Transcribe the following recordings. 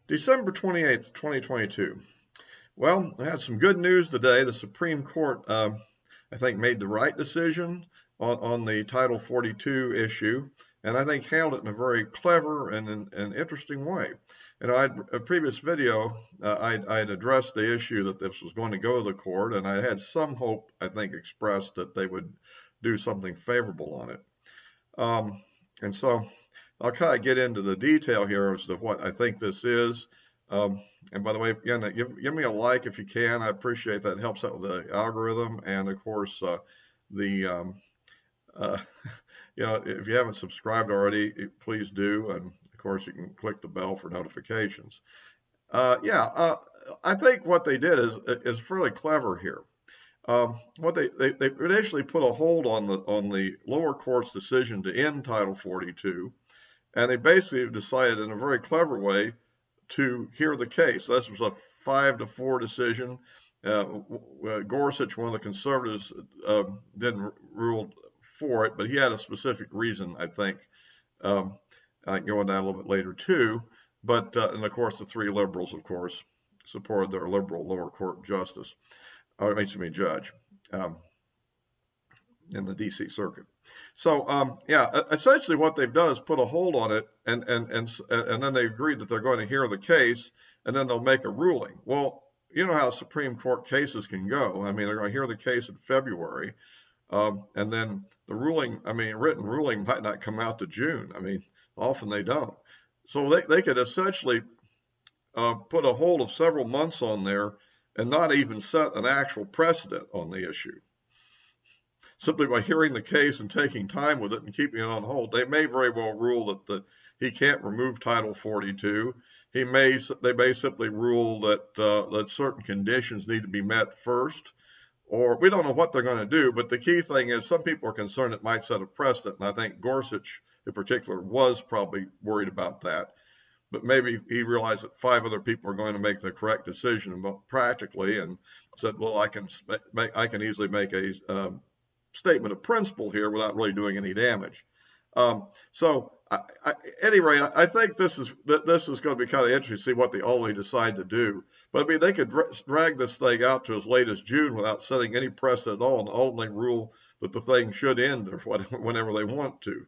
December 28th, 2022. Well, I had some good news today. The Supreme Court, I think, made the right decision on the Title 42 issue, and I think handled it in a very clever and interesting way. And I had a previous video, I'd addressed the issue that this was going to go to the court, and I had some hope, I think, expressed that they would do something favorable on it. And so I'll kind of get into the detail here as to what I think this is. Um, and by the way, again, give me a like if you can. I appreciate that. It helps out with the algorithm. And of course, the uh, if you haven't subscribed already, please do. And of course, you can click the bell for notifications. I think what they did is fairly clever here. What they initially put a hold on the lower court's decision to end Title 42, and they basically decided in a very clever way to hear the case. This was a 5-4 decision. Gorsuch, one of the conservatives, didn't rule for it, but he had a specific reason, I think. I can go into that a little bit later too. But and of course, the three liberals, of course, supported their liberal lower court justice, or excuse me, judge, in the D.C. Circuit. So essentially what they've done is put a hold on it, and then they agreed that they're going to hear the case, and then they'll make a ruling. Well, you know how Supreme Court cases can go. I mean, they're going to hear the case in February, and then the ruling, written ruling might not come out to June. I mean, often they don't. So they could essentially put a hold of several months on there and not even set an actual precedent on the issue. Simply by hearing the case and taking time with it and keeping it on hold, they may very well rule that he can't remove Title 42. They may simply rule that certain conditions need to be met first, or we don't know what they're going to do. But the key thing is, some people are concerned it might set a precedent, and I think Gorsuch in particular was probably worried about that. But maybe he realized that 5 other people are going to make the correct decision practically, and said, "Well, I can easily make a statement of principle here without really doing any damage." At any rate, I think this is going to be kind of interesting to see what they ultimately decide to do. But I mean, they could drag this thing out to as late as June without setting any precedent at all, and ultimately rule that the thing should end or whenever they want to,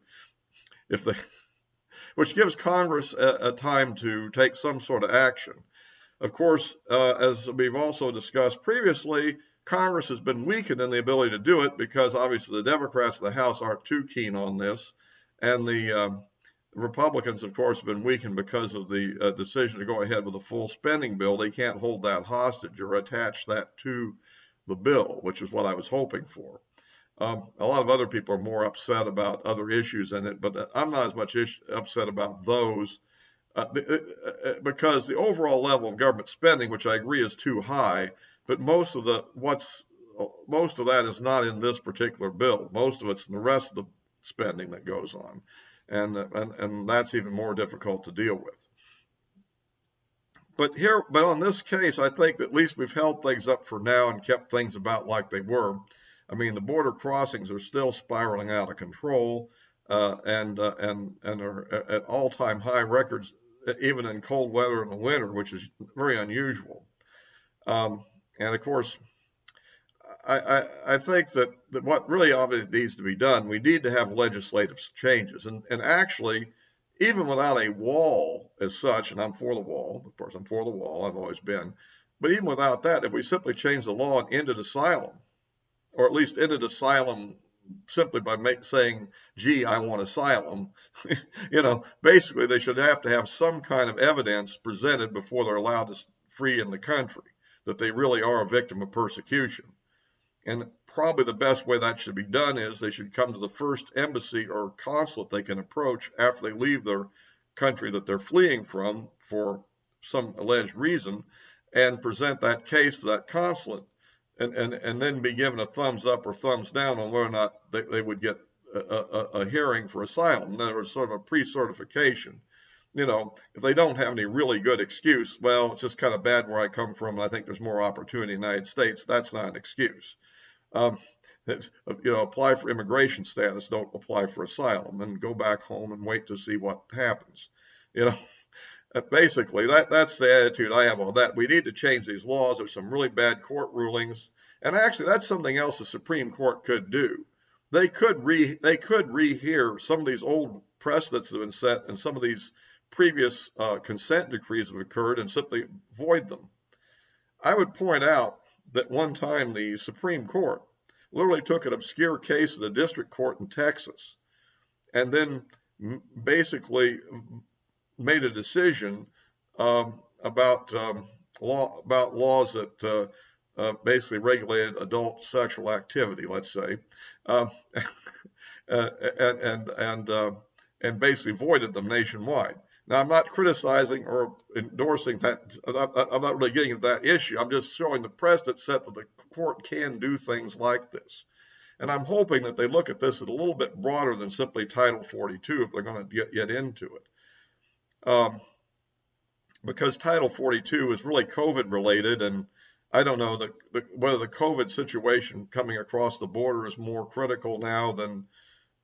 which gives Congress a time to take some sort of action. Of course, as we've also discussed previously, Congress has been weakened in the ability to do it because obviously the Democrats in the House aren't too keen on this, and the Republicans, of course, have been weakened because of the decision to go ahead with a full spending bill. They can't hold that hostage or attach that to the bill, which is what I was hoping for. A lot of other people are more upset about other issues in it, but I'm not as much upset about those because the overall level of government spending, which I agree is too high, but most of that is not in this particular bill. Most of it's in the rest of the spending that goes on, and that's even more difficult to deal with. But on this case, I think at least we've held things up for now and kept things about like they were. I mean, the border crossings are still spiraling out of control, and are at all-time high records, even in cold weather in the winter, which is very unusual. And of course, I think that what really obviously needs to be done, we need to have legislative changes, and actually, even without a wall as such, and I'm for the wall, of course, I'm for the wall, I've always been, but even without that, if we simply change the law and ended asylum, or at least ended asylum simply by saying, "Gee, I want asylum," basically they should have to have some kind of evidence presented before they're allowed to free in the country that they really are a victim of persecution. And probably the best way that should be done is they should come to the first embassy or consulate they can approach after they leave their country that they're fleeing from for some alleged reason, and present that case to that consulate, and then be given a thumbs up or thumbs down on whether or not they would get a hearing for asylum. In other words, sort of a pre-certification. If they don't have any really good excuse, well, it's just kind of bad where I come from, and I think there's more opportunity in the United States. That's not an excuse. Apply for immigration status, don't apply for asylum, and go back home and wait to see what happens. Basically, that's the attitude I have on that. We need to change these laws. There's some really bad court rulings, and actually, that's something else the Supreme Court could do. They could rehear some of these old precedents that have been set, and some of these previous consent decrees have occurred, and simply void them. I would point out that one time the Supreme Court literally took an obscure case of the district court in Texas, and then basically made a decision about laws that basically regulated adult sexual activity, let's say, um, and basically voided them nationwide. Now, I'm not criticizing or endorsing that. I'm not really getting at that issue. I'm just showing the precedent set that the court can do things like this. And I'm hoping that they look at this a little bit broader than simply Title 42 if they're going to get into it. Because Title 42 is really COVID related, and I don't know whether the COVID situation coming across the border is more critical now than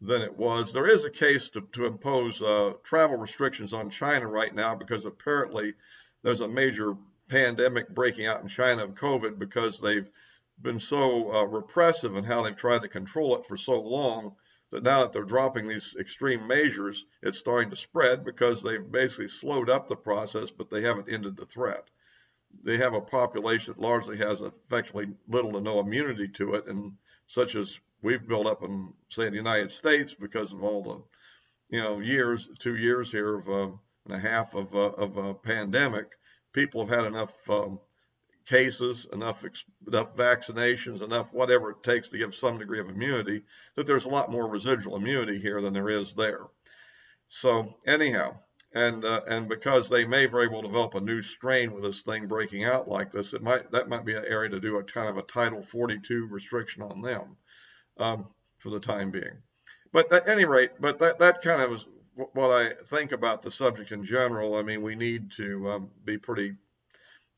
it was. There is a case to impose travel restrictions on China right now because apparently there's a major pandemic breaking out in China of COVID because they've been so repressive in how they've tried to control it for so long that now that they're dropping these extreme measures, it's starting to spread because they've basically slowed up the process, but they haven't ended the threat. They have a population that largely has effectively little to no immunity to it, and such as we've built up in, say, the United States because of all the, 2 years here of and a half of a pandemic. People have had enough cases, enough vaccinations, enough whatever it takes to give some degree of immunity, that there's a lot more residual immunity here than there is there. So anyhow, and because they may very well develop a new strain with this thing breaking out like this, that might be an area to do a kind of a Title 42 restriction on them for the time being. But at any rate, that kind of is what I think about the subject in general. I mean, we need to be pretty,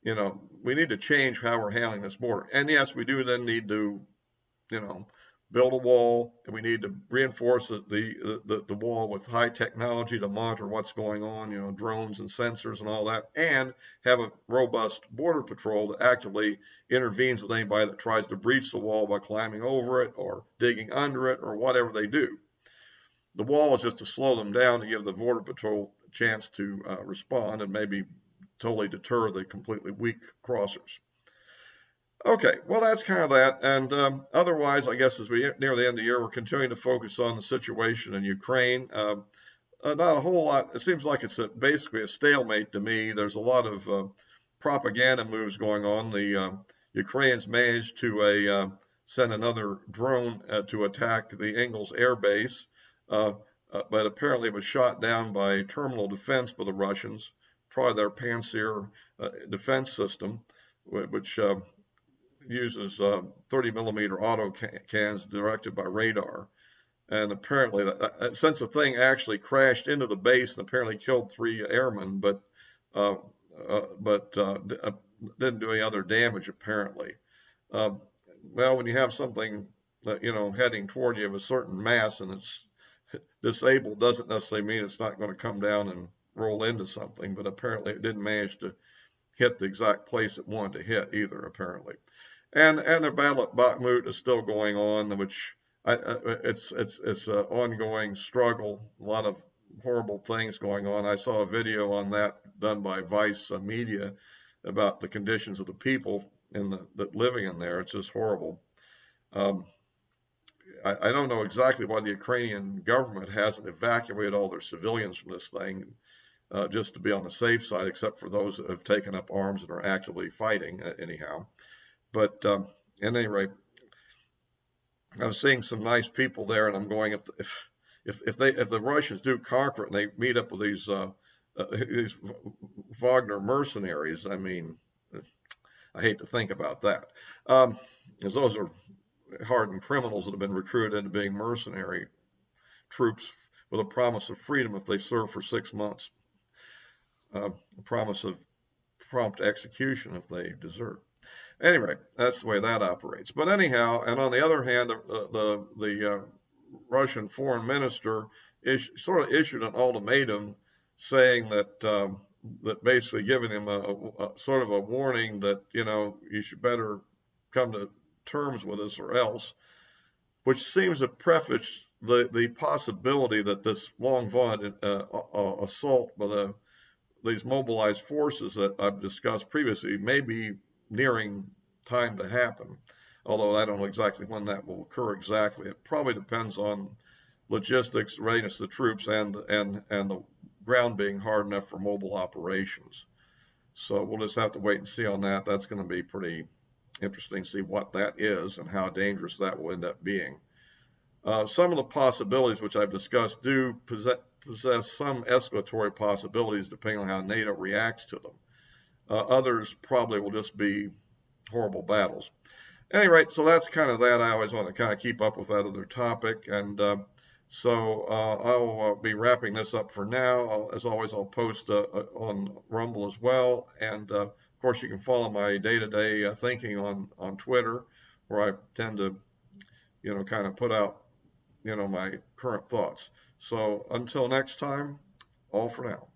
we need to change how we're handling this border. And yes, we do then need to, build a wall, and we need to reinforce the wall with high technology to monitor what's going on, drones and sensors and all that, and have a robust border patrol that actively intervenes with anybody that tries to breach the wall by climbing over it or digging under it or whatever they do. The wall is just to slow them down to give the border patrol a chance to respond and maybe totally deter the completely weak crossers. Okay, well, that's kind of that. And otherwise, I guess as we near the end of the year, we're continuing to focus on the situation in Ukraine. Not a whole lot. It seems like it's basically a stalemate to me. There's a lot of propaganda moves going on. The Ukrainians managed to send another drone to attack the Engels Air Base, but apparently it was shot down by terminal defense by the Russians, probably their Pantsir defense system, which uses 30 millimeter auto cans directed by radar. And apparently, since the thing actually crashed into the base and apparently killed 3 airmen, but didn't do any other damage apparently. Well, when you have something that heading toward you of a certain mass and it's disabled, doesn't necessarily mean it's not going to come down and roll into something. But apparently, it didn't manage to hit the exact place it wanted to hit either. Apparently. And the battle at Bakhmut is still going on, which it's an ongoing struggle. A lot of horrible things going on. I saw a video on that done by Vice Media about the conditions of the people that living in there. It's just horrible. I don't know exactly why the Ukrainian government hasn't evacuated all their civilians from this thing, just to be on the safe side, except for those that have taken up arms and are actively fighting anyhow. But at any rate, I was seeing some nice people there, and I'm going, if the Russians do conquer it and they meet up with these Wagner mercenaries, I mean, I hate to think about that, because those are hardened criminals that have been recruited into being mercenary troops with a promise of freedom if they serve for 6 months, a promise of prompt execution if they desert. Anyway, that's the way that operates. But anyhow, and on the other hand, the Russian foreign minister sort of issued an ultimatum saying that that basically giving him a sort of a warning that, you should better come to terms with us or else, which seems to preface the possibility that this long vaunted assault by these mobilized forces that I've discussed previously may be nearing time to happen. Although I don't know exactly when that will occur exactly. It probably depends on logistics, readiness of the troops, and the ground being hard enough for mobile operations. So we'll just have to wait and see on that. That's going to be pretty interesting to see what that is and how dangerous that will end up being. Some of the possibilities which I've discussed do possess some escalatory possibilities depending on how NATO reacts to them. Others probably will just be horrible battles. At any rate, so that's kind of that. I always want to kind of keep up with that other topic. And so I'll be wrapping this up for now. As always, I'll post on Rumble as well. And of course, you can follow my day-to-day thinking on Twitter, where I tend to, kind of put out, my current thoughts. So until next time, all for now.